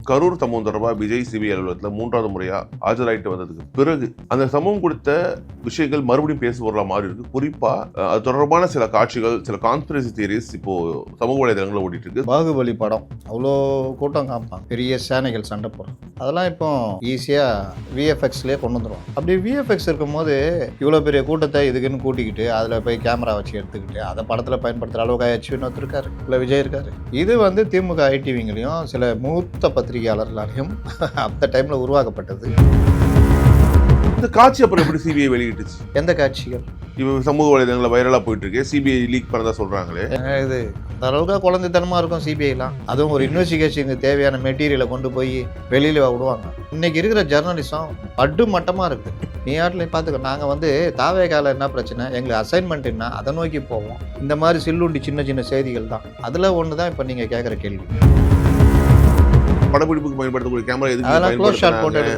கரூர் சம்பவம் தொடர்பாக விஜய் சிபிஐ அலுவலகத்தில் 3வது முறையா ஆஜராயிட்டு வந்ததுக்கு பிறகு அந்த சம்பவம் கொடுத்த விஷயங்கள் மறுபடியும் பேசுபொருளா மாறி இருக்கு. குறிப்பா அது தொடர்பான சில காட்சிகள், சில கான்ஸ்பிரசி தியரிஸ் இப்போ சமூக வலைதளங்களில் ஓடிட்டு இருக்கு. பாகுபலி படம் அவ்வளோ கூட்டம் காமிப்பாங்க, பெரிய சேனைகள் சண்டை போடுறோம், அதெல்லாம் இப்போ ஈஸியா விஎஃப்எக்ஸ்லேயே கொண்டு வந்துடும். அப்படி விஎஃப்எக்ஸ் இருக்கும்போது இவ்வளோ பெரிய கூட்டத்தை இதுக்குன்னு கூட்டிக்கிட்டு அதில் போய் கேமரா வச்சு எடுத்துக்கிட்டு அதை படத்தில் பயன்படுத்துகிற அளவுக்கு அச்சுன்னு இருக்காரு, இல்லை விஜய் இருக்காரு. இது திமுக ஐடிவிங்களையும் சில மூத்த பத்திரிகையாளர்களாலையும் அந்த டைமில் உருவாக்கப்பட்டது. இந்த காட்சி அப்புறம் எப்படி சிபிஐ வெளியிட்டுச்சு? எந்த காட்சிகள்? இப்போ சமூக வலைதளங்களில் வைரலாக போயிட்டு இருக்கு. சிபிஐ லீக் பண்ணதா சொல்றாங்களே, இது அந்த அளவுக்கு குழந்தைத்தனமாக இருக்கும் சிபிஐலாம். அதுவும் ஒரு இன்வெஸ்டிகேஷனுக்கு தேவையான மெட்டீரியலை கொண்டு போய் வெளியில் விடுவாங்க. இன்னைக்கு இருக்கிற ஜெர்னலிசம் பட்டு மட்டமாக இருக்குது. நீ ஆட்டில் பார்த்துக்க, நாங்கள் தாவேகால என்ன பிரச்சனை, எங்களுக்கு அசைன்மெண்ட் என்ன, அதை நோக்கி போவோம். இந்த மாதிரி சில்லுண்டி சின்ன சின்ன செய்திகள் தான். அதில் ஒன்று தான் இப்போ நீங்கள் கேட்குற கேள்வி. படப்பிடிப்புக்கு பயன்படுத்தக்கூடிய கேமரா அதெல்லாம் க்ளோஸ் ஷாட் போட்டு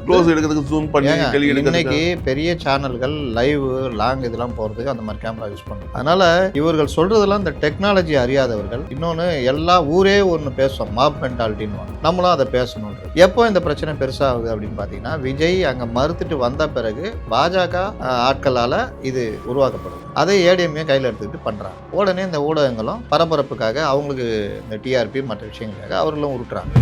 க்ளோஸ் எடுக்கிறதுக்கு ஜூம் பண்ணி இன்னைக்கு பெரிய சேனல்கள் லைவ் லாங் இதெல்லாம் போகிறதுக்கு அந்த மாதிரி கேமரா யூஸ் பண்ணுறோம். அதனால இவர்கள் சொல்றதெல்லாம் இந்த டெக்னாலஜி அறியாதவர்கள். இன்னொன்று எல்லா ஊரே ஒன்று பேசுவோம், மாப் மென்டாலிட்டின்னு, நம்மளும் அதை பேசணுன்றது. எப்போ இந்த பிரச்சனை பெருசாகுது அப்படின்னு பார்த்தீங்கன்னா, விஜய் அங்கே மறுத்துட்டு வந்த பிறகு பாஜக ஆட்களால் இது உருவாக்கப்படுது. அதை ஏடிஎம்ஏ கையில் எடுத்துக்கிட்டு பண்ணுறாங்க. உடனே இந்த ஊடகங்களும் பரபரப்புக்காக அவங்களுக்கு இந்த டிஆர்பி மற்ற விஷயங்களுக்காக அவர்களும் உருட்டுறாங்க.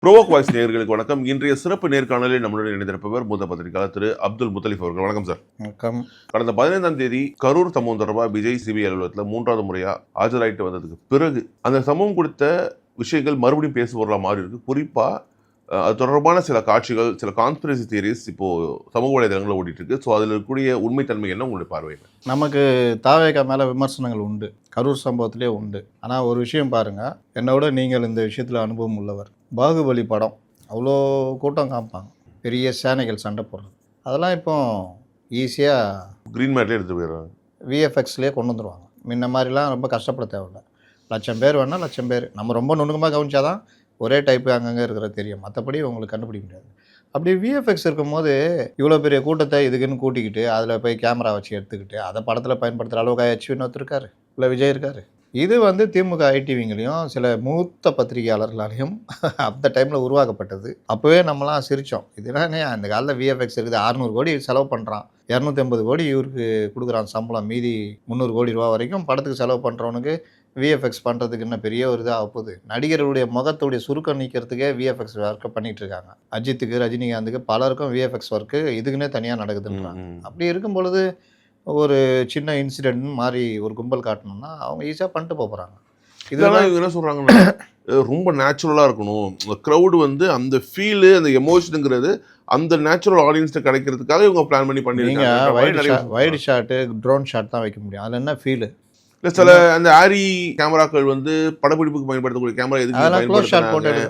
ப்ரோவோக் வாய்ஸ் நேயர்களுக்கு வணக்கம். இன்றைய சிறப்பு நேர்காணலில் நம்மளுடன் இணைந்திருப்பவர் மூத்த பத்திரிகையாளர் திரு அப்துல் முத்தலிஃப் அவர்கள். வணக்கம் சார். வணக்கம். கடந்த 15ஆம் தேதி கரூர் சம்பவம் தொடர்பாக விஜய் சிபிஐ அலுவலகத்தில் 3வது முறையா ஆஜராயிட்டு வந்ததுக்கு பிறகு அந்த சம்பவம் கொடுத்த விஷயங்கள் மறுபடியும் பேசுபொருளா மாறி இருக்கு. குறிப்பா அது தொடர்பான சில காட்சிகள், சில கான்ஸ்பிரசி தியரிஸ் இப்போ சமூக வலைதளங்களில் ஓடிட்டு இருக்கு. ஸோ அதில் இருக்கக்கூடிய உண்மைத்தன்மை என்ன உங்களுடைய பார்வை? நமக்கு தாவேகா மேலே விமர்சனங்கள் உண்டு, கரூர் சம்பவத்திலே உண்டு. ஆனால் ஒரு விஷயம் பாருங்கள், என்னோட நீங்கள் இந்த விஷயத்தில் அனுபவம் உள்ளவர். பாகுபலி படம் அவ்வளோ கூட்டம் காமிப்பாங்க, பெரிய சேனைகள் சண்டை போடுறது, அதெல்லாம் இப்போ ஈஸியாக க்ரீன் மேட்லேயே எடுத்து போயிடுறாங்க, விஎஃப்எக்ஸ்லேயே கொண்டு வந்துடுவாங்க. முன்ன மாதிரிலாம் ரொம்ப கஷ்டப்பட தேவையில்லை. 1,00,000 பேர் வேணால் 1,00,000 பேர் நம்ம ரொம்ப நுணுக்கமாக கவனிச்சாதான் ஒரே டைப்பு அங்கங்கே இருக்கிற தெரியும், மற்றபடி உங்களுக்கு கண்டுபிடிக்க முடியாது. அப்படி விஎஃப்எக்ஸ் இருக்கும்போது இவ்வளோ பெரிய கூட்டத்தை இதுக்குன்னு கூட்டிக்கிட்டு அதில் போய் கேமரா வச்சு எடுத்துக்கிட்டு அதை படத்தில் பயன்படுத்துகிற அளவுக்கு அச்சுன்னு இருக்காரு, இல்லை விஜய் இருக்காரு. இது திமுக ஐடிவிங்களையும் சில மூத்த பத்திரிகையாளர்களாலையும் அந்த டைமில் உருவாக்கப்பட்டது. அப்போவே நம்மலாம் சிரித்தோம், இதெல்லாம் அந்த காலத்தில் விஎஃப்எக்ஸ் இருக்குது, 600 கோடி செலவு பண்ணுறான், 250 கோடி இவருக்கு கொடுக்குறான் சம்பளம், மீதி 300 கோடி ரூபா வரைக்கும் படத்துக்கு செலவு பண்ணுறவனுக்கு விஎஃப்எக்ஸ் பண்ணுறதுக்கு என்ன பெரிய ஒரு இதாக ஆகுது. நடிகர்களுடைய முகத்துடைய சுருக்கம் நீக்கிறதுக்கே விஎஃப்எக்ஸ் ஒர்க்கை பண்ணிகிட்டு இருக்காங்க. அஜித்துக்கு, ரஜினிகாந்துக்கு, பலருக்கும் விஎஃப்எக்ஸ் ஒர்க்கு இதுக்குன்னே தனியாக நடக்குதுன்றாங்க. அப்படி இருக்கும் பொழுது ஒரு சின்ன இன்சிடென்ட் மாதிரி ஒரு கும்பல் காட்டணும்னா அவங்க ஈஸியாக பண்ணிட்டு போகிறாங்க. இதெல்லாம் இவங்க என்ன சொல்கிறாங்கன்னா, ரொம்ப நேச்சுரலாக இருக்கணும், க்ரௌடு அந்த ஃபீலு, அந்த எமோஷனுங்கிறது அந்த நேச்சுரல் ஆடியன்ஸ்ட்டு கிடைக்கிறதுக்காக இவங்க பிளான் பண்ணி பண்ணிருக்காங்க. வைடு ஷாட்டு, ட்ரோன் ஷாட் தான் வைக்க முடியும், அதில் என்ன ஃபீலு. சில அந்த ஆரி கேமராக்கள் படப்பிடிப்புக்கு பயன்படுத்தக்கூடிய கேமரா அதெல்லாம் க்ளோஸ் ஷாட் போட்டு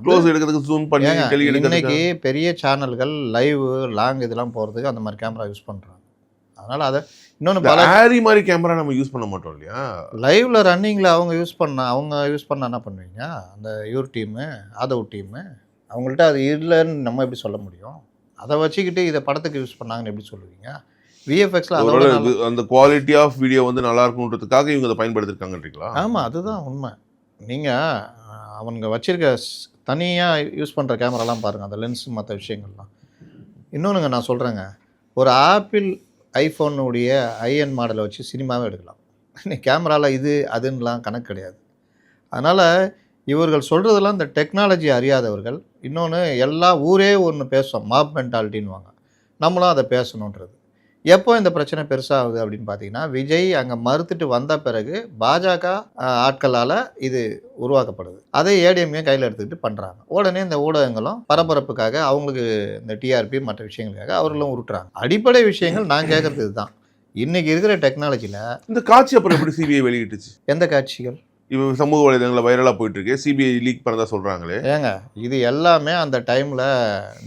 க்ளோஸ் எடுக்கிறதுக்கு ஜூம் பண்ணி இன்னைக்கு பெரிய சேனல்கள் லைவ் லாங் இதெல்லாம் போகிறதுக்கு அந்த மாதிரி கேமரா யூஸ் பண்ணுறாங்க. அதனால் அதை இன்னொன்று ஆரி மாதிரி கேமரா நம்ம யூஸ் பண்ண மாட்டோம் இல்லையா. லைவில் ரன்னிங்கில் அவங்க யூஸ் பண்ண என்ன பண்ணுவீங்க, அந்த யூர் டீமு, ஆதவ் டீமு, அவங்கள்ட்ட அது இல்லைன்னு நம்ம எப்படி சொல்ல முடியும்? அதை வச்சுக்கிட்டு இதை படத்துக்கு யூஸ் பண்ணாங்கன்னு எப்படி சொல்லுவீங்க? விஎஃப்எக்ஸில் அந்த குவாலிட்டி ஆஃப் வீடியோ நல்லா இருக்கணுன்றதுக்காக இவங்க அதை பயன்படுத்திருக்காங்கன்றீங்களா? ஆமாம், அதுதான் உண்மை. நீங்கள் அவங்க வச்சுருக்க தனியாக யூஸ் பண்ணுற கேமராலாம் பாருங்கள், அந்த லென்ஸு மற்ற விஷயங்கள்லாம். இன்னொன்றுங்க நான் சொல்கிறேங்க, ஒரு ஆப்பிள் ஐஃபோனுடைய ஐஎன் மாடலை வச்சு சினிமாவே எடுக்கலாம். கேமராவில் இது அதுன்னெலாம் கணக்கு கிடையாது. அதனால் இவர்கள் சொல்கிறதெல்லாம் இந்த டெக்னாலஜி அறியாதவர்கள். இன்னொன்று எல்லா ஊரே ஒன்று பேசுவோம், மாப் மென்டாலிட்டின்னு, நம்மளும் அதை பேசணுன்றது. எப்போ இந்த பிரச்சனை பெருசாகுது அப்படின்னு பார்த்தீங்கன்னா, விஜய் அங்கே மறுத்துட்டு வந்த பிறகு பாஜக ஆட்களால் இது உருவாக்கப்படுது. அதை ஏடிஎம்ஏ கையில் எடுத்துக்கிட்டு பண்ணுறாங்க. உடனே இந்த ஊடகங்களும் பரபரப்புக்காக அவங்களுக்கு இந்த டிஆர்பி மற்ற விஷயங்களுக்காக அவர்களும் உருட்டுறாங்க. அடிப்படை விஷயங்கள் நான் கேட்குறது இதுதான். இன்றைக்கி இருக்கிற டெக்னாலஜியில் இந்த காட்சி அப்புறம் எப்படி சிபிஐ வெளியிட்டுச்சு? எந்த காட்சிகள்? இப்போ சமூக வலைதளங்களில் வைரலாக போயிட்டு இருக்கு, சிபிஐ லீக் பண்ணதா சொல்கிறாங்களே. ஏங்க இது எல்லாமே அந்த டைமில்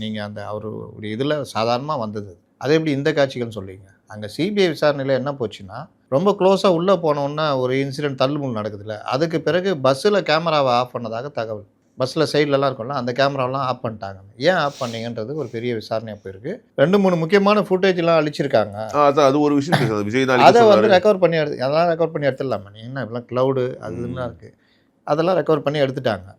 நீங்கள் அந்த அவருடைய இதில் சாதாரணமாக வந்தது. அது எப்படி இந்த காட்சிகள்னு சொல்லிங்க? அங்கே சிபிஐ விசாரணையில் என்ன போச்சுன்னா, ரொம்ப க்ளோஸாக உள்ளே போனோன்னா ஒரு இன்சிடென்ட் தள்ளுமுள் நடக்குதுல்ல, அதுக்கு பிறகு பஸ்ஸில் கேமராவை ஆஃப் பண்ணதாக தகவல். பஸ்ஸில் சைட்லலாம் இருக்கும்ல அந்த கேமராலாம் ஆஃப் பண்ணிட்டாங்க. ஏன் ஆஃப் பண்ணீங்கன்றது ஒரு பெரிய விசாரணையாக போயிருக்கு. 2, 3 முக்கியமான ஃபுட்டேஜ்லாம் அழிச்சிருக்காங்க. அதான் அது ஒரு விஷயம் பேசுறது. விஜய் தான் அழிக்க அதை வந்து சொன்னாரு. ரெக்கவர் பண்ணி அதெல்லாம் ரெக்கவர் பண்ணி எடுத்துடலாமா? நீ என்ன இப்பெல்லாம் க்ளவுடு அது இதுலாம் இருக்குது. அதெல்லாம் ரெக்கவர் பண்ணி எடுத்துட்டாங்க.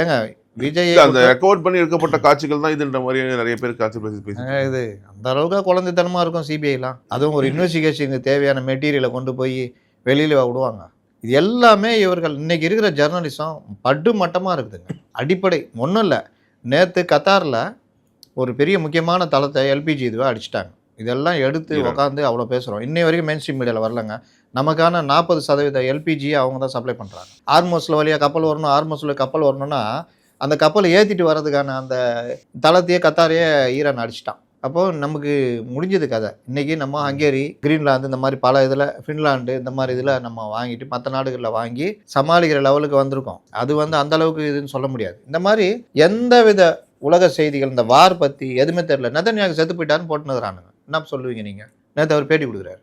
ஏங்க விஜய் இல்ல அந்த ரெக்கவர் பண்ணி எடுக்கப்பட்ட காட்சிகள் தான் இதுன்ற மாதிரி நிறைய பேர் காட்சி பேசி இது அந்த அளவுக்கு குழந்தைத்தனமாக இருக்கும் சிபிஐலாம். அதுவும் ஒரு இன்வெஸ்டிகேஷனுக்கு தேவையான மெட்டீரியலை கொண்டு போய் வெளியில் விடுவாங்க. இது எல்லாமே இவர்கள் இன்னைக்கு இருக்கிற ஜெர்னலிசம் படு மட்டமாக இருக்குதுங்க. அடிப்படை ஒன்றும் இல்லை. நேற்று கத்தாரில் ஒரு பெரிய முக்கியமான தளத்தை எல்பிஜி இதுவாக அடிச்சிட்டாங்க. இதெல்லாம் எடுத்து உட்காந்து அவ்வளோ பேசுகிறோம். இன்னை வரைக்கும் மெயின் ஸ்ட்ரீம் மீடியாவில் வரலங்க. நமக்கான 40% எல்பிஜியை அவங்க தான் சப்ளை பண்ணுறாங்க. ஆர்மோஸில் வழியாக கப்பல் வரணும், ஆர்மோஸில் கப்பல் வரணும்னா அந்த கப்பலை ஏற்றிட்டு வர்றதுக்கான அந்த தளத்தையே கத்தாரையே ஈரான் அடிச்சிட்டான். அப்போது நமக்கு முடிஞ்சது கதை. இன்றைக்கி நம்ம ஹங்கேரி, கிரீன்லாந்து இந்த மாதிரி பல இதில், ஃபின்லாண்டு இந்த மாதிரி இதில் நம்ம வாங்கிட்டு மற்ற நாடுகளில் வாங்கி சமாளிக்கிற லெவலுக்கு வந்திருக்கோம். அது வந்து அந்தளவுக்கு இதுன்னு சொல்ல முடியாது. இந்த மாதிரி எந்த வித உலக செய்திகள் இந்த வார் பற்றி எதுவுமே தெரியல. நெதன்யாகு செத்து போயிட்டாருன்னு போட்டுனுக்குறானுங்க. என்ன சொல்லுவீங்க நீங்கள்? நேற்று அவர் பேட்டி கொடுக்குறாரு.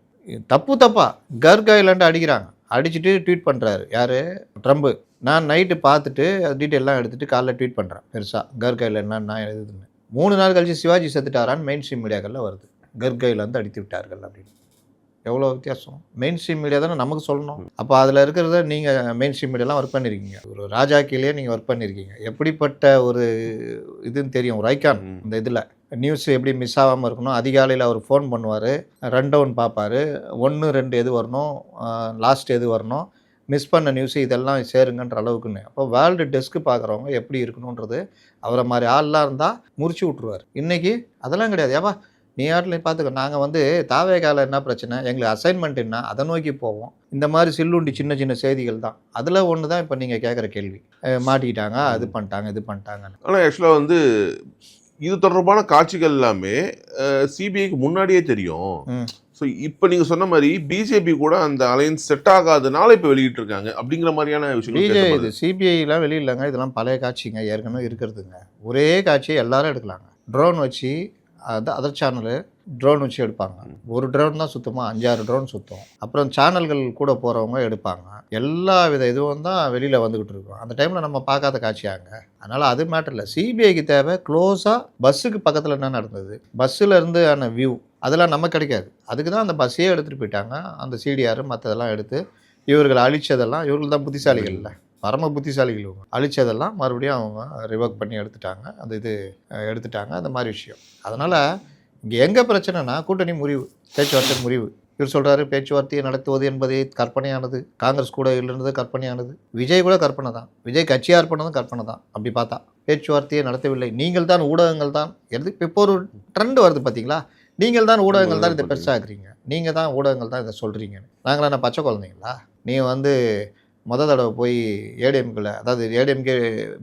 தப்பா கர்க் ஐலாண்டு அடிக்கிறாங்க. அடிச்சுட்டு ட்வீட் பண்ணுறாரு. யார்? ட்ரம்ப்பு. நான் நைட்டு பார்த்துட்டு டீட்டெயிலாம் எடுத்துகிட்டு காலைல ட்வீட் பண்ணுறேன் பெருசாக. கர்க் ஐலாண்ட் நான் எழுதுன்னு 3 நாள் கழிச்சு சிவாஜி செத்துட்டாரான்னு மெயின் ஸ்ட்ரீம் மீடியாக்களில் வருது. கர்க் ஐலாந்து அடித்து விட்டார்கள் அப்படின்னு. எவ்வளோ வித்தியாசம். மெயின் ஸ்ட்ரீம் மீடியா தானே நமக்கு சொல்லணும். அப்போ அதில் இருக்கிறத நீங்கள் மெயின் ஸ்ட்ரீம் மீடியாலாம் ஒர்க் பண்ணியிருக்கீங்க. ஒரு ராஜா கீழே நீங்கள் ஒர்க் பண்ணியிருக்கீங்க. எப்படிப்பட்ட ஒரு இதுன்னு தெரியும். ஒரு ஐக்கான் இந்த இதில் நியூஸ் எப்படி மிஸ் ஆகாமல் இருக்கணும். அதிகாலையில் அவர் ஃபோன் பண்ணுவார், ரன் டவுன் பார்ப்பார், 1, 2 எது வரணும், லாஸ்ட் எது வரணும், மிஸ் பண்ண நியூஸு இதெல்லாம் சேருங்கன்ற அளவுக்குன்னு. அப்போ வேர்ல்டு டெஸ்க்கு பார்க்குறவங்க எப்படி இருக்கணுன்றது அவரை மாதிரி ஆள்லாம் இருந்தால் முறிச்சு விட்ருவார். இன்றைக்கி அதெல்லாம் கிடையாது. ஏப்பா நீ ஆட்டில் பார்த்துக்க, நாங்கள் வந்து தாவேகால என்ன பிரச்சனை, எங்களுக்கு அசைன்மெண்ட் என்ன, அதை நோக்கி போவோம். இந்த மாதிரி சில்லுண்டி சின்ன சின்ன செய்திகள் தான். அதில் ஒன்று தான் இப்போ நீங்கள் கேட்குற கேள்வி. மாட்டிக்கிட்டாங்க, அது பண்ணிட்டாங்க, இது பண்ணிட்டாங்கன்னு. ஆனால் ஆக்சுவலாக வந்து இது தொடர்பான காட்சிகள் எல்லாமே சிபிஐக்கு முன்னாடியே தெரியும். ஸோ இப்போ நீங்கள் சொன்ன மாதிரி பிஜேபி கூட அந்த அலையன்ஸ் செட் ஆகாதனால இப்போ வெளியிட்டு இருக்காங்க அப்படிங்கிற மாதிரியான விஷயம். இது சிபிஐலாம் வெளியிடலங்க. இதெல்லாம் பழைய காட்சிங்க, ஏற்கனவே இருக்கிறதுங்க. ஒரே காட்சியை எல்லாரும் எடுக்கலாங்க. ட்ரோன் வச்சு அதர் சேனலு ட்ரோன் வச்சு எடுப்பாங்க. ஒரு ட்ரோன் தான் சுத்தமாக 5-6 ட்ரோன் சுற்றும். அப்புறம் சேனல்கள் கூட போகிறவங்க எடுப்பாங்க. எல்லா வித இதுவும் தான் வெளியில் வந்துக்கிட்டு இருக்கோம். அந்த டைமில் நம்ம பார்க்காத காட்சியாங்க. அதனால் அது மேட்டர் இல்லை. சிபிஐக்கு தேவை க்ளோஸாக பஸ்ஸுக்கு பக்கத்தில் என்ன நடந்தது, பஸ்ஸில் இருந்து ஆன வியூ அதெல்லாம் நமக்கு கிடைக்காது. அதுக்கு தான் அந்த பஸ்ஸையே எடுத்துகிட்டு போயிட்டாங்க. அந்த சிடிஆர் மற்றதெல்லாம் எடுத்து இவர்கள் அழிச்சதெல்லாம், இவர்கள் தான் புத்திசாலிகள் இல்லை, பரம புத்திசாலிகள் இவங்க. அழிச்சதெல்லாம் மறுபடியும் அவங்க ரிவர்க் பண்ணி எடுத்துட்டாங்க. அந்த இது எடுத்துட்டாங்க. அந்த மாதிரி விஷயம். அதனால் இங்கே எங்கே பிரச்சனைனா கூட்டணி முறிவு, பேச்சுவார்த்தை முறிவு. இவர் சொல்கிறாரு பேச்சுவார்த்தையை நடத்துவது என்பதே கற்பனையானது, காங்கிரஸ் கூட இருந்தது கற்பனையானது. விஜய் கூட கற்பனை தான், விஜய் கட்சியாக இருப்பனதும் கற்பனை தான். அப்படி பார்த்தா பேச்சுவார்த்தையை நடத்தவில்லை, நீங்கள் தான் ஊடகங்கள் தான் எடுத்து. இப்போ ஒரு ட்ரெண்ட் வருது பார்த்தீங்களா, நீங்கள் தான் ஊடகங்கள் தான் இதை பெருசாக்குறீங்க, நீங்கள் தான் ஊடகங்கள் தான் இதை சொல்கிறீங்க. நாங்களாம் என்ன பச்சை குழந்தைங்களா? நீ வந்து தடவை போய் ஏடிஎம்கில், அதாவது ஏடிஎம்கே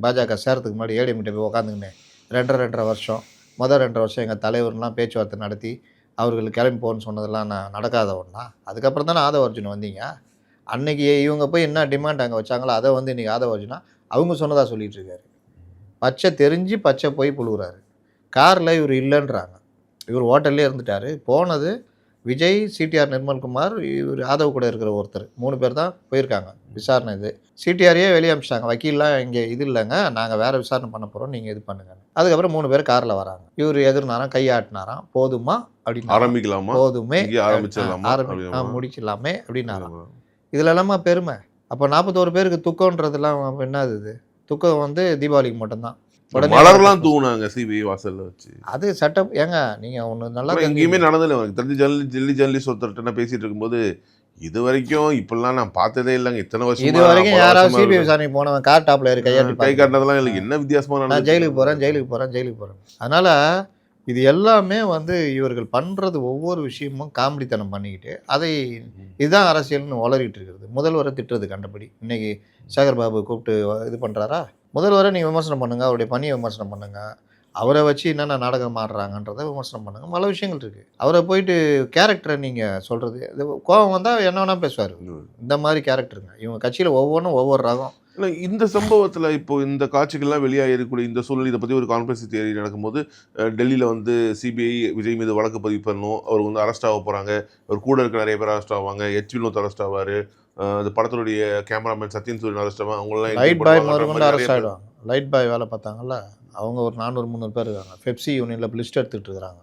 பாஜக சேரத்துக்கு முன்னாடி ஏடிஎம்கிட்ட போய் உட்காந்துக்கினேன் 2.5 வருஷம். 2 வருஷம் எங்கள் தலைவர்லாம் பேச்சுவார்த்தை நடத்தி அவர்களுக்கு கிளம்பி போகணுன்னு சொன்னதெல்லாம் நான் நடக்காத ஒன்றா. அதுக்கப்புறம் தானே ஆதவ அர்ஜுன் வந்தீங்க. அன்றைக்கி இவங்க போய் என்ன டிமாண்ட் அங்கே வச்சாங்களோ அதை வந்து இன்றைக்கி ஆதவ அர்ஜுனா அவங்க சொன்னதாக சொல்லிகிட்டு இருக்காரு. பச்சை தெரிஞ்சு பச்சை போய் புழுகுறாரு. காரில் இவர் இல்லைன்றாங்க. இவர் ஹோட்டல்லே இருந்துட்டார். போனது விஜய், சிடிஆர் நிர்மல்குமார், இவர் ஆதவ் கூட இருக்கிற ஒருத்தர், 3 பேர் தான் போயிருக்காங்க. விசாரணை இது சிடிஆரையே வெளியே அனுப்பிச்சிட்டாங்க. வக்கீல்லாம் இங்கே இது இல்லைங்க, நாங்கள் வேறு விசாரணை பண்ண போகிறோம், நீங்கள் இது பண்ணுங்க. அதுக்கப்புறம் 3 பேர் காரில் வராங்க. இவர் எதிர்னாராம், கையாட்டினாராம். போதுமா அப்படின்னு, ஆரம்பிக்கலாமா, போதுமே, முடிக்கலாமே அப்படின்னாராம். இதில் எல்லாமா பெருமை. அப்போ 41 பேருக்கு துக்கம்ன்றதுலாம் என்னது? இது துக்கம் வந்து தீபாவளிக்கு மட்டும்தான். மலர்லாம் தூவுனாங்க சிபிஐ வாசல்ல வச்சு. அது சட்டம். ஏங்க நீங்கள் ஒன்று நல்லா எங்கேயுமே நடந்ததில்லை. எனக்கு தெரிஞ்சு டெல்லி ஜெர்னலிஸ்ட் ஒருத்தர்கிட்ட நான் பேசிட்டு இருக்கும்போது, இது வரைக்கும் இப்பெல்லாம் நான் பார்த்ததே இல்லைங்க, இத்தனை வருஷம் இது வரைக்கும் யாராவது சிபிஐ விசாரணைக்கு போனவன் கார் டாப்ல கை காட்டினதெல்லாம் எனக்கு என்ன வித்தியாசமா, நான் ஜெயிலுக்கு போகிறேன். அதனால் இது எல்லாமே வந்து இவர்கள் பண்ணுறது ஒவ்வொரு விஷயமும் காமெடித்தனம் பண்ணிக்கிட்டு அதை இதுதான் அரசியல்னு வளரிட்டு இருக்கிறது. முதல்வரை திட்டுறது கண்டபடி. இன்றைக்கி சேகர் பாபு கூப்பிட்டு இது பண்ணுறாரா, முதல்வரை நீங்கள் விமர்சனம் பண்ணுங்கள், அவருடைய பணியை விமர்சனம் பண்ணுங்கள், அவரை வச்சு என்னென்ன நாடகம் ஆடுறாங்கன்றதை விமர்சனம் பண்ணுங்கள். பல விஷயங்கள் இருக்குது. அவரை போயிட்டு கேரக்டரை நீங்கள் சொல்கிறது, இது கோபம் வந்தால் என்ன வேணால் பேசுவார். இந்த மாதிரி கேரக்டருங்க இவங்க கட்சியில் ஒவ்வொன்றும் ஒவ்வொரு ரகம். இல்லை இந்த சம்பவத்தில் இப்போ இந்த காட்சிகள்லாம் வெளியாக இருக்கக்கூடிய இந்த சூழ்நிலை, இதை பற்றி ஒரு கான்ஸ்பிரசி தியரி நடக்கும்போது டெல்லியில் வந்து சிபிஐ விஜய் மீது வழக்கு பதிவு பண்ணணும், அவர் வந்து அரெஸ்ட் ஆக போகிறாங்க, அவர் கூட இருக்க நிறைய பேர் அரெஸ்ட் ஆவாங்க, ஹெச் வினோத் அரெஸ்ட் ஆவார், அந்த படத்தினுடைய கேமராமேன் சத்யன் சூரியன் அரெஸ்ட் அவங்களாம் லைட் பாய் முதற்கொண்டு அரெஸ்ட் ஆகிடுவாங்க. லைட் பாய் வேலை பார்த்தாங்கல்ல, அவங்க ஒரு 400-300 பேர் இருக்காங்க. பெப்சி யூனியனில் லிஸ்ட் எடுத்துகிட்டு இருக்கிறாங்க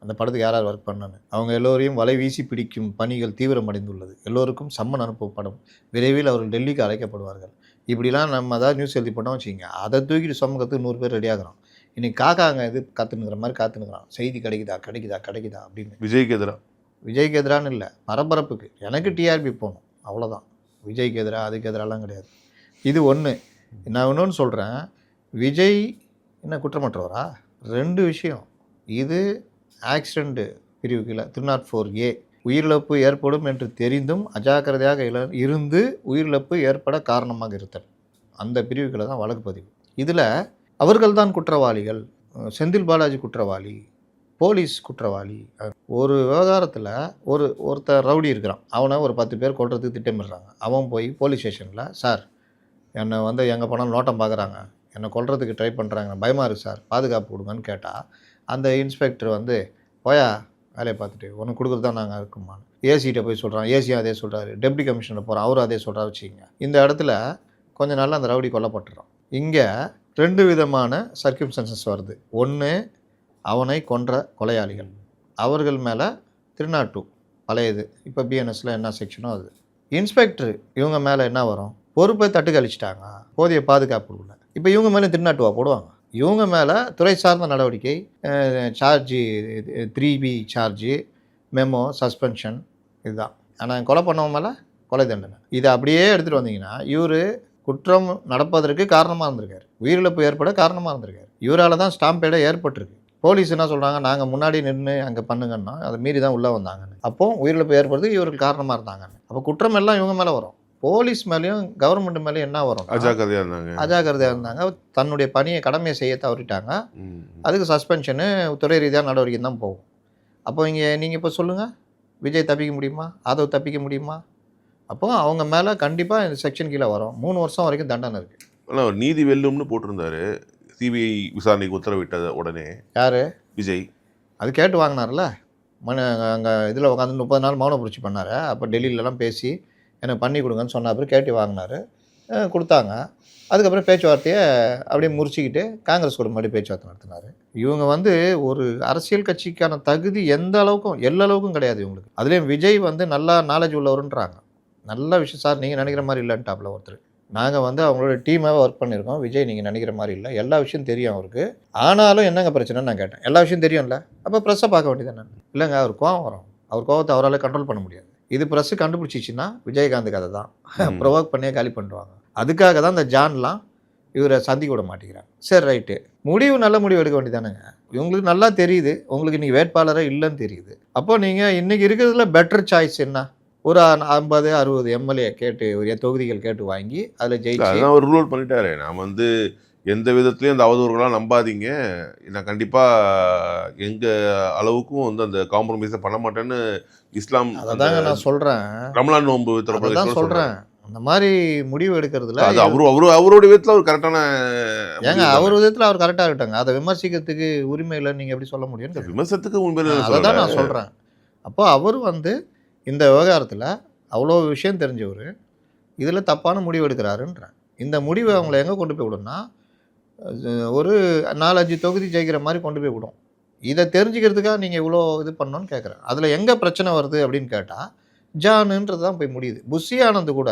அந்த படத்துக்கு யார் யார் ஒர்க் பண்ணான்னு. அவங்க எல்லோரையும் வலை வீசி பிடிக்கும் பணிகள் தீவிரமடைந்துள்ளது. எல்லோருக்கும் சம்மன் அனுப்பப்படும். விரைவில் அவர்கள் டெல்லிக்கு அழைக்கப்படுவார்கள். இப்படிலாம் நம்ம ஏதாவது நியூஸ் எழுதி போட்டோம் வச்சுக்கிங்க, அதை தூக்கிட்டு சுமக்கிறதுக்கு 100 பேர் ரெடி ஆகிறோம். இன்னைக்கு காக்காங்க இது காத்துனுங்கிற மாதிரி காத்துனுக்குறான். செய்தி கிடைக்குதா அப்படின்னு. விஜய்க்கு எதிரான்னு இல்லை, பரபரப்புக்கு. எனக்கு டிஆர்பி போகணும், அவ்வளோதான். விஜய்க்கு எதிராக அதுக்கு எதிராலாம் கிடையாது. இது ஒன்று. நான் இன்னொன்று சொல்கிறேன், விஜய் என்ன குற்றமற்றவரா? 2 விஷயம். இது ஆக்சிடெண்ட்டு பிரிவுகளில் 304A உயிரிழப்பு ஏற்படும் என்று தெரிந்தும் அஜாக்கிரதையாக இருந்து உயிரிழப்பு ஏற்பட காரணமாக இருத்தல், அந்த பிரிவுகளை தான் வழக்கு பதிவு. இதில் அவர்கள்தான் குற்றவாளிகள். செந்தில் பாலாஜி குற்றவாளி, போலீஸ் குற்றவாளி. ஒரு விவகாரத்தில் ஒருத்தர் ரவுடி இருக்கிறான், அவனை ஒரு 10 பேர் கொல்றதுக்கு திட்டமிடுறாங்க. அவன் போய் போலீஸ் ஸ்டேஷனில், சார் என்னை வந்து எங்கே போனாலும் நோட்டம் பார்க்குறாங்க, என்னை கொல்றதுக்கு ட்ரை பண்ணுறாங்க, பயமாக இருக்குது சார், பாதுகாப்பு கொடுங்கன்னு கேட்டால் அந்த இன்ஸ்பெக்டர் வந்து போயா வேலையை பார்த்துட்டு உனக்கு கொடுக்குறது தான் நாங்கள் இருக்குமான்னு ஏசிகிட்ட போய் சொல்கிறான். ஏசியும் அதே சொல்கிறாரு. டெப்டி கமிஷனர் போகிறோம், அவரும் அதே சொல்கிறா வச்சுக்கிங்க. இந்த இடத்துல கொஞ்ச நாளில் அந்த ரவுடி கொல்லப்பட்டுறான். இங்கே 2 விதமான சர்க்கிம்ஸ்டன்சஸ் வருது. ஒன்று, அவனை கொன்ற கொலையாளிகள், அவர்கள் மேலே 302 பழையது, இப்போ பிஎன்எஸில் என்ன செக்ஷனோ அது. இன்ஸ்பெக்டர் இவங்க மேலே என்ன வரும்? பொறுப்பை தட்டு கழிச்சிட்டாங்க, போதிய பாதுகாப்பு இல்லை. இப்போ இவங்க மேலே 302 போடுவாங்க. இவங்க மேலே துறை சார்ந்த நடவடிக்கை, charge 3B charge, memo, suspension, இதுதான். ஆனால் கொலை பண்ணவங்க மேலே கொலை தண்டனை. இதை அப்படியே எடுத்துகிட்டு வந்தீங்கன்னா இவர் குற்றம் நடப்பதற்கு காரணமாக இருந்திருக்காரு, உயிரிழப்பு ஏற்பட காரணமாக இருந்திருக்காரு. இவரால் தான் ஸ்டாம்பேடே ஏற்பட்டிருக்கு. போலீஸ் என்ன சொல்கிறாங்க, நாங்கள் முன்னாடி நின்று அங்கே பண்ணுங்கன்னா அதை மீறி தான் உள்ளே வந்தாங்கன்னு. அப்போ உயிரிழப்பு ஏற்படுறதுக்கு இவருக்கு காரணமாக இருந்தாங்கன்னு. அப்போ குற்றம் எல்லாம் இவங்க மேலே வரும். போலீஸ் மேலேயும் கவர்மெண்ட் மேலேயும் என்ன வரும்? அஜாக்கிரதையாக இருந்தாங்க. தன்னுடைய பணியை கடமையை செய்ய தவறிட்டாங்க. அதுக்கு சஸ்பென்ஷனு, துறை ரீதியாக நடவடிக்கை தான் போகும். அப்போ நீங்கள் இப்போ சொல்லுங்கள், விஜய் தப்பிக்க முடியுமா? ஆதவ் தப்பிக்க முடியுமா? அப்போ அவங்க மேலே கண்டிப்பாக இந்த செக்ஷன் கீழே வரும். 3 வருஷம் வரைக்கும் தண்டனை இருக்குது. ஆனால் நீதி வெல்லும்னு போட்டிருந்தாரு சிபிஐ விசாரணைக்கு உத்தரவிட்டது உடனே. யார்? விஜய். அது கேட்டு வாங்கினார்ல, அங்கே இதில் உட்காந்து 30 நாள் மௌன புரட்சி பண்ணார். அப்போ டெல்லியிலலாம் பேசி எனக்கு பண்ணி கொடுங்கன்னு சொன்ன அப்புறம் கேட்டு வாங்கினார், கொடுத்தாங்க. அதுக்கப்புறம் பேச்சுவார்த்தையை அப்படியே முறிச்சிக்கிட்டு காங்கிரஸ் கூட மறுபடியும் பேச்சுவார்த்தை நடத்தினார். இவங்க வந்து ஒரு அரசியல் கட்சிக்கான தகுதி எந்த அளவுக்கும் எல்லளவுக்கும் கிடையாது இவங்களுக்கு. அதுலேயும் விஜய் வந்து நல்லா நாலேஜ் உள்ளவருன்றாங்க. நல்ல விஷயம் சார், நீங்கள் நினைக்கிற மாதிரி இல்லைன்ட்டாப்புல ஒருத்தர். நாங்கள் வந்து அவங்களோட டீமாகவே ஒர்க் பண்ணியிருக்கோம். விஜய் நீங்கள் நினைக்கிற மாதிரி இல்லை, எல்லா விஷயம் தெரியும் அவருக்கு. ஆனாலும் என்னங்க பிரச்சனைன்னு நான் கேட்டேன். எல்லா விஷயம் தெரியும்ல, அப்போ ப்ரெஸ்ஸை பார்க்க வேண்டியது என்ன? இல்லைங்க, அவர் கோவம் வரும், அவர் கோவத்தை அவரால் கண்ட்ரோல் பண்ண முடியாது. இது ப்ரெஸ்ஸு கண்டுபிடிச்சிச்சின்னா விஜயகாந்த் கதை தான், ப்ரொவோக் பண்ணியே காலி பண்ணுவாங்க. அதுக்காக தான் இந்த ஜான்லாம் இவரை சந்திக்க விட மாட்டேங்கிறாங்க. சரி ரைட்டு, நல்ல முடிவு எடுக்க வேண்டியதானுங்க. இவங்களுக்கு நல்லா தெரியுது உங்களுக்கு இன்றைக்கி வேட்பாளரே இல்லைன்னு தெரியுது. அப்போ நீங்கள் இன்றைக்கி இருக்கிறதுல பெட்டர் சாய்ஸ் என்ன? ஒரு 50-60 எம்எல்ஏ கேட்டு, ஒரு தொகுதிகள் கேட்டு வாங்கி அதில் ஜெயிச்சு அவர் ரூல் பண்ணிட்டாரு. நான் வந்து எந்த விதத்துலையும் அந்த அவதூறுகளாம் நம்பாதீங்க, நான் கண்டிப்பாக எங்கள் அளவுக்கும் வந்து அந்த காம்ப்ரமைஸை பண்ண மாட்டேன்னு இஸ்லாம். அதாங்க நான் சொல்கிறேன், ரமலான் நோன்பு தான் சொல்கிறேன். அந்த மாதிரி முடிவு எடுக்கிறதுல அது அவருடைய விதத்தில் அவர் கரெக்டான, ஏங்க அவர் விதத்தில் அவர் கரெக்டாக இருக்கட்டாங்க. அதை விமர்சிக்கிறதுக்கு உரிமை இல்லைன்னு நீங்கள் எப்படி சொல்ல முடியும்? விமர்சனத்துக்கு உண்மை அதை தான் நான் சொல்கிறேன். அப்போ அவர் வந்து இந்த விவகாரத்தில் அவ்வளோ விஷயம் தெரிஞ்சவர் இதில் தப்பான முடிவு எடுக்கிறாருன்றேன். இந்த முடிவை அவங்கள எங்கே கொண்டு போய் விடும்னா, ஒரு 4-5 தொகுதி ஜெயிக்கிற மாதிரி கொண்டு போய் விடும். இதை தெரிஞ்சுக்கிறதுக்காக நீங்கள் இவ்வளோ இது பண்ணணும்னு கேட்குறேன். அதில் எங்கே பிரச்சனை வருது அப்படின்னு கேட்டால் ஜானுன்றது தான் போய் முடியுது. புஷி ஆனந்த் கூட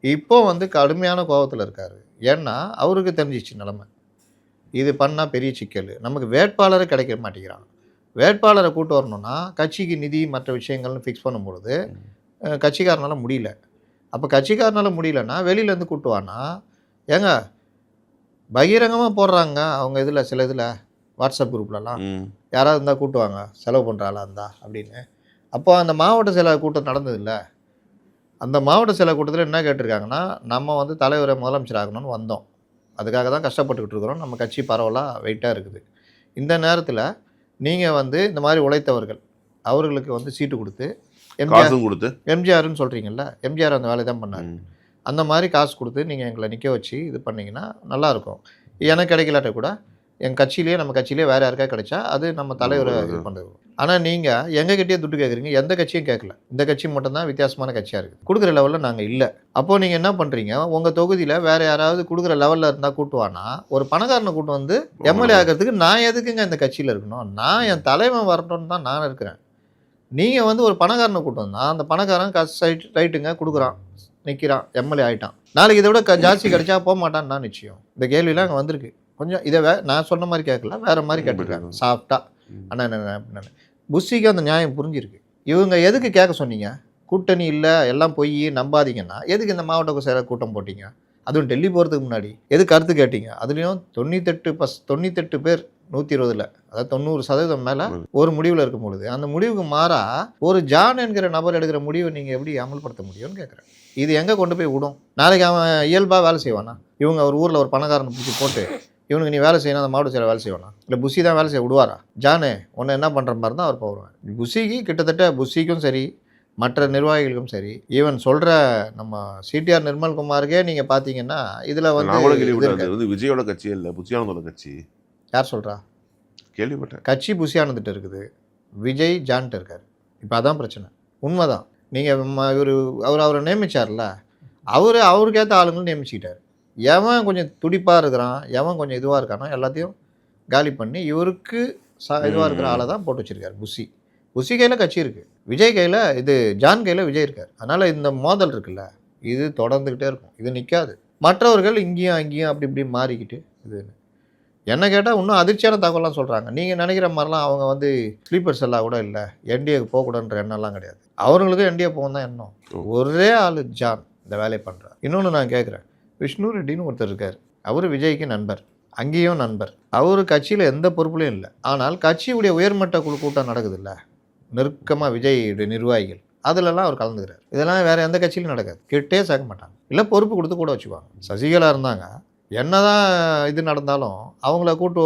இப்போ வந்து கடுமையான கோபத்தில் இருக்கார். ஏன்னா அவருக்கு தெரிஞ்சிச்சு நிலைமை, இது பண்ணால் பெரிய சிக்கல், நமக்கு வேட்பாளரை கிடைக்க மாட்டேங்கிறாங்க. வேட்பாளரை கூட்டு வரணும்னா கட்சிக்கு நிதி மற்ற விஷயங்கள்னு ஃபிக்ஸ் பண்ணும்பொழுது கட்சிக்காரனால முடியல. அப்போ கட்சிக்காரனால முடியலன்னா வெளியிலேருந்து கூட்டுவானா, ஏங்க பகிரங்கமாக போடுறாங்க அவங்க இதில், சில இதில் வாட்ஸ்அப் குரூப்லலாம் யாராவது இருந்தால் கூட்டுவாங்க, செலவு பண்ணுறாளா இருந்தா அப்படின்னு. அப்போ அந்த மாவட்ட செயலக கூட்டம் நடந்ததில்ல, அந்த மாவட்ட செயலக கூட்டத்தில் என்ன கேட்டிருக்காங்கன்னா, நம்ம வந்து தலைவரை முதலமைச்சர் ஆகணும்னு வந்தோம், அதுக்காக தான் கஷ்டப்பட்டுக்கிட்டு இருக்கிறோம், நம்ம கட்சி பரவலாக வெயிட்டாக இருக்குது. இந்த நேரத்தில் நீங்கள் வந்து இந்த மாதிரி உழைத்தவர்கள் அவர்களுக்கு வந்து சீட்டு கொடுத்து எம்ஜிஆர்னு சொல்கிறீங்கல்ல, எம்ஜிஆர் அந்த வேலை தான் பண்ணார், அந்த மாதிரி காசு கொடுத்து நீங்கள் எங்களை நிற்க வச்சு இது பண்ணிங்கன்னா நல்லாயிருக்கும். எனக்கு கிடைக்கலாட்ட கூட எங்கள் கட்சியிலேயே, நம்ம கட்சியிலே வேறு யாருக்கா கிடைச்சா அது நம்ம தலைவரை இது பண்ணுறது. ஆனால் நீங்கள் எங்ககிட்டயே துட்டு கேட்குறீங்க, எந்த கட்சியும் கேட்கல. இந்த கட்சி மட்டும்தான் வித்தியாசமான கட்சியாக இருக்குது. கொடுக்குற லெவலில் நாங்கள் இல்லை. அப்போது நீங்கள் என்ன பண்ணுறீங்க, உங்கள் தொகுதியில் வேறு யாராவது கொடுக்குற லெவலில் இருந்தால் கூட்டுவானா, ஒரு பணக்காரனை கூட்டு வந்து எம்எல்ஏ ஆகிறதுக்கு நான் எதுக்குங்க இந்த கட்சியில் இருக்கணும்? நான் என் தலைவன் வரணும்னு தான் நான் இருக்கிறேன். நீங்கள் வந்து ஒரு பணக்காரனை கூட்டு வந்தால் அந்த பணக்காரன் ரைட்டுங்க கொடுக்குறான், நிற்கிறான், எம்எல்ஏ ஆகிட்டான். நாளைக்கு இதை விட ஜாஸ்தி கிடைச்சா போக மாட்டான்னு தான் நிச்சயம். இந்த கேள்விலாம் அங்கே வந்திருக்கு. கொஞ்சம் இதை நான் சொன்ன மாதிரி கேட்கல, வேறு மாதிரி கேட்டிருக்காங்க சாஃப்டாக. அண்ணா என்ன புஷிக்கு அந்த நியாயம் புரிஞ்சிருக்கு. இவங்க எதுக்கு கேட்க சொன்னீங்க? கூட்டணி இல்லை, எல்லாம் போய் நம்பாதீங்கன்னா எதுக்கு இந்த மாவட்ட சேர கூட்டம் போட்டீங்க? அதுவும் டெல்லி போகிறதுக்கு முன்னாடி எது கருத்து கேட்டீங்க? அதுலேயும் 98 பேர் 120ல், அதாவது 90% மேலே ஒரு முடிவில் இருக்கும் பொழுது அந்த முடிவுக்கு மாறாக ஒரு ஜான் என்கிற நபர் எடுக்கிற முடிவை நீங்கள் எப்படி அமல்படுத்த முடியும்னு கேட்குறேன். இது எங்கே கொண்டு போய் விடும்? நாளைக்கு அவன் இயல்பாக வேலை செய்வானா? இவங்க ஒரு ஊரில் ஒரு பணக்காரனை பிடிச்சி போட்டு இவனுக்கு நீ வேலை செய்யணும், அந்த மாவட்ட செயலர் வேலை செய்வானா? இல்லை புஷி தான் வேலை செய்ய விடுவாரா? ஜானு உன்னை என்ன பண்ணுற மாதிரி தான் அவர் போடுவார். புஷிக்கு கிட்டத்தட்ட புஷிக்கும் சரி, மற்ற நிர்வாகிகளுக்கும் சரி, ஈவன் சொல்கிற நம்ம சிடிஆர் நிர்மல்குமாருக்கே நீங்கள் பார்த்தீங்கன்னா இதில் வந்து விஜயோட கட்சி இல்லை, புஷியானந்தோட கட்சி. யார் சொல்கிறா? கேள்விப்பட்டேன். கட்சி புஷியானந்துட்டு இருக்குது, விஜய் ஜான்ட்டு இருக்கார். இப்போ அதான் பிரச்சனை. உண்மைதான். நீங்கள் அவரை நியமிச்சார்ல, அவருக்கேற்ற ஆளுங்களும் நியமிச்சுக்கிட்டார். எவன் கொஞ்சம் துடிப்பாக இருக்கிறான், எவன் கொஞ்சம் இதுவாக இருக்கானோ எல்லாத்தையும் காலி பண்ணி இவருக்கு இதுவாக இருக்கிற ஆளை தான் போட்டு வச்சுருக்காரு புஷி. புஷி கையில் கட்சி இருக்குது, விஜய் கையில் ஜான் கையில் விஜய் இருக்கார். அதனால் இந்த மோதல் இருக்குல்ல, இது தொடர்ந்துக்கிட்டே இருக்கும், இது நிற்காது. மற்றவர்கள் இங்கேயும் அங்கேயும் அப்படி இப்படி மாறிக்கிட்டு இதுன்னு என்ன கேட்டால் இன்னும் அதிர்ச்சியான தகவலாம் சொல்கிறாங்க. நீங்கள் நினைக்கிற மாதிரிலாம் அவங்க வந்து ஸ்லீப்பர் செல்லாக கூட இல்லை, என்டிஏக்கு போகக்கூடாதுன்ற எண்ணம்லாம் கிடையாது. அவர்களுக்கும் என்டிஏ போகும் தான் எண்ணம். ஒரே ஆள் ஜான் இந்த வேலையை பண்ணுறார். இன்னொன்று நான் கேட்குறேன், விஷ்ணு ரெட்டின்னு ஒருத்தர் இருக்கார். அவர் விஜய்க்கு நண்பர், அங்கேயும் நண்பர். அவர் கட்சியில் எந்த பொறுப்புலையும் இல்லை. ஆனால் கட்சியுடைய உயர்மட்ட குழு கூட்டம் நடக்குது இல்லை, நெருக்கமாக விஜயுடைய நிர்வாகிகள், அதிலெல்லாம் அவர் கலந்துக்கிறார். இதெல்லாம் வேறு எந்த கட்சியிலும் நடக்காது. கிட்டே சேர்க்க மாட்டாங்க, இல்லை பொறுப்பு கொடுத்து கூட வச்சுக்குவாங்க. சசிகலா இருந்தாங்க, என்னதான் இது நடந்தாலும் அவங்கள கூட்டு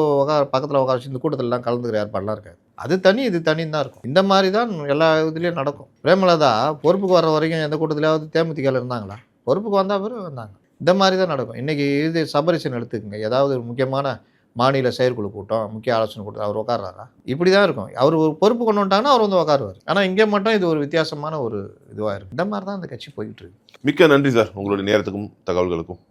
பக்கத்தில் உட்கார வச்சு இந்த கூட்டத்திலலாம் கலந்துக்கிற ஏற்பாடுலாம் இருக்காது. அது தனி, இது தனின்னு தான் இருக்கும். இந்த மாதிரி தான் எல்லா இதுலேயும் நடக்கும். பிரேமலதா பொறுப்புக்கு வர்ற வரைக்கும் எந்த கூட்டத்திலாவது தேமுதிகவில் இருந்தாங்களா? பொறுப்புக்கு வந்தால் பிறகு வந்தாங்க. இந்த மாதிரி தான் நடக்கும். இன்றைக்கி இது சபரிசன் எடுத்துக்கங்க, ஏதாவது ஒரு முக்கியமான மாநில செயற்குழு கூட்டம், முக்கிய ஆலோசனை கூட்டம், அவர் உட்கார்றாரா? இப்படி தான் இருக்கும். அவர் ஒரு பொறுப்பு கொண்டு வந்துட்டாங்கன்னா அவர் வந்து உட்காருவார். ஆனால் இங்கே மட்டும் இது ஒரு வித்தியாசமான ஒரு இதுவாக இருக்கும். இந்த மாதிரி தான் இந்த கட்சி போய்கிட்டு இருக்கு. மிக்க நன்றி சார், உங்களுடைய நேரத்துக்கும் தகவல்களுக்கும்.